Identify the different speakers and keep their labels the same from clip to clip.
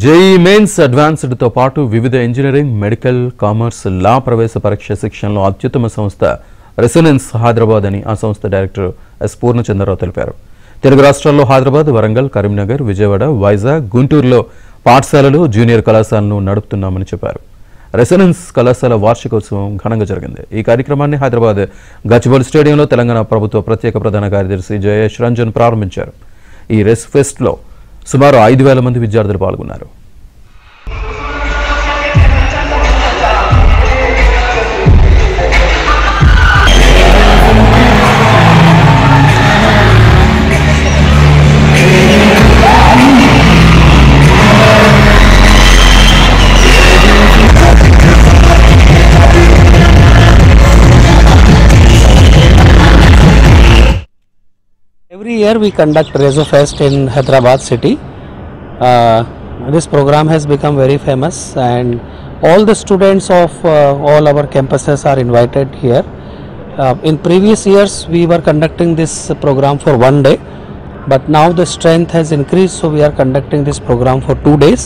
Speaker 1: JEE mains advanced తో పాటు వివిధ ఇంజనీరింగ్, మెడికల్, కామర్స్, లా ప్రవేశ పరీక్ష శిక్షణలో అత్యుత్తమ సంస్థ రెసొనెన్స్ హైదరాబాద్ అని ఆ సంస్థ డైరెక్టర్ ఎస్ పూర్ణచంద్రరావు తెలిపారు. తెలుగు రాష్ట్రాల్లో హైదరాబాద్, వరంగల్, కరీంనగర్, విజయవాడ, వైజాగ్, గుంటూరులో పాఠశాలలు, జూనియర్ కళాశాలను నడుపుతున్నామని చెప్పారు. రెసొనెన్స్ కళాశాల వార్షికోత్సవం ఘనంగా జరిగింది. ఈ కార్యక్రమాన్ని హైదరాబాద్ గచ్చిబౌలి స్టేడియంలో తెలంగాణ ప్రభుత్వ ప్రత్యేక ప్రధాన కార్యదర్శి జయేష్ రంజన్ ప్రారంభించారు. ఈ రెస్ ఫెస్ట్లో సుమారు 5,000 మంది విద్యార్థులు పాల్గొన్నారు.
Speaker 2: Every year we conduct Rezo Fest in Hyderabad city. This program has become very famous and all the students of all our campuses are invited here. In previous years we were conducting this program for 1 day, but now the strength has increased, so we are conducting this program for 2 days.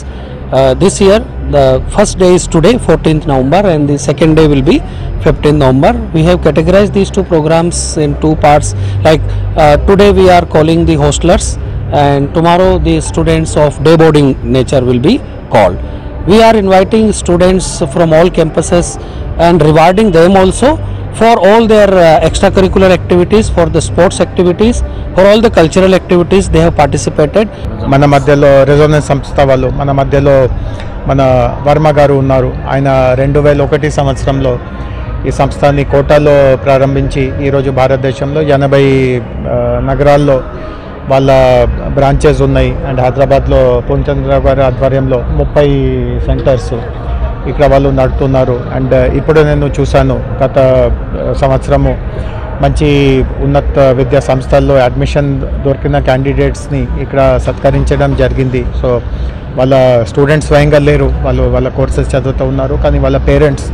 Speaker 2: This year the first day is today, 14th November, and the second day will be 15th November. We have categorized these two programs in two parts, like today we are calling the hostlers and tomorrow the students of day boarding nature will be called. We are inviting students from all campuses and rewarding them also for all their extracurricular activities, for the sports activities, for all the cultural activities they have participated.
Speaker 3: మన మధ్యలో Resonance సంస్థ వాళ్ళు మన మధ్యలో మన వర్మ గారు ఉన్నారు. ఆయన 2001 సంవత్సరంలో ఈ సంస్థని కోటాలో ప్రారంభించి ఈరోజు భారతదేశంలో 80 నగరాల్లో వాళ్ళ బ్రాంచెస్ ఉన్నాయి. అండ్ హైదరాబాద్లో పూర్ణచంద్రరావు గారి ఆధ్వర్యంలో 30 సెంటర్స్ ఇక్కడ వాళ్ళు నడుపుతున్నారు. అండ్ ఇప్పుడు నేను చూశాను గత సంవత్సరము మంచి ఉన్నత విద్యా సంస్థల్లో అడ్మిషన్ దొరికిన క్యాండిడేట్స్ని ఇక్కడ సత్కరించడం జరిగింది. సో వాళ్ళ స్టూడెంట్స్ స్వయంగా లేరు, వాళ్ళ కోర్సెస్ చదువుతూ ఉన్నారు, కానీ వాళ్ళ పేరెంట్స్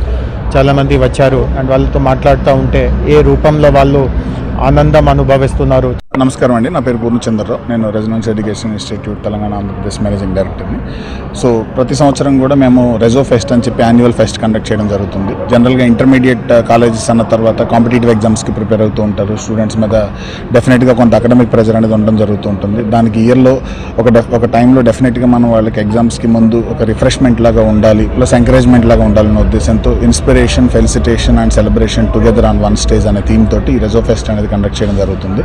Speaker 3: చాలామంది వచ్చారు. అండ్ వాళ్ళతో మాట్లాడుతూ ఉంటే ఏ రూపంలో వాళ్ళు ఆనందం అనుభవిస్తున్నారు.
Speaker 4: నమస్కారం అండి, నా పేరు పూర్ణచంద్రరావు. నేను resonance education institute Telangana Andhra Pradesh managing డైరెక్టర్ని. సో ప్రతి సంవత్సరం కూడా మేము రెజో ఫెస్ట్ అని చెప్పి యాన్యువల్ ఫెస్ట్ కండక్ట్ చేయడం జరుగుతుంది. జనరల్గా ఇంటర్మీడియట్ కాలేజెస్ అన్న తర్వాత కాంపిటేటివ్ ఎగ్జామ్స్కి ప్రిపేర్ అవుతూ ఉంటారు. స్టూడెంట్స్ మీద డెఫినెట్గా కొంత అకాడమిక్ ప్రెజర్ అనేది ఉండడం జరుగుతూ ఉంటుంది. దానికి ఇయర్లో ఒక టైంలో డెఫినెట్గా మనం వాళ్ళకి ఎగ్జామ్స్కి ముందు ఒక రిఫ్రెష్మెంట్ లాగా ఉండాలి, ప్లస్ ఎంకరేజ్మెంట్ లాగా ఉండాలన్న ఉద్దేశంతో inspiration, felicitation and celebration together on one stage అనే థీమ్ తోటి రెజో ఫెస్ట్ అనేది కండక్ట్ చేయడం జరుగుతుంది.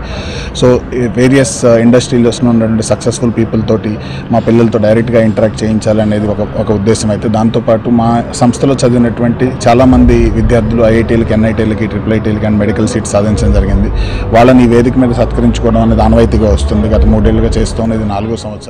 Speaker 4: సో వేరియస్ ఇండస్ట్రీస్లో ఉన్నటువంటి సక్సెస్ఫుల్ పీపుల్ తోటి మా పిల్లలతో డైరెక్ట్గా ఇంటరాక్ట్ చేయించాలనేది ఒక ఉద్దేశం. అయితే దాంతోపాటు మా సంస్థలో చదివినటువంటి చాలామంది విద్యార్థులు ఐఐటీలకి, ఎన్ఐటీలకి, IIITలకి అండ్ మెడికల్ సీట్స్ సాధించడం జరిగింది. వాళ్ళని ఈ వేదిక మీద సత్కరించుకోవడం అనేది ఆనవాయితీగా వస్తుంది. గత 3 ఏళ్ళుగా చేస్తూ ఇది 4వ సంవత్సరం.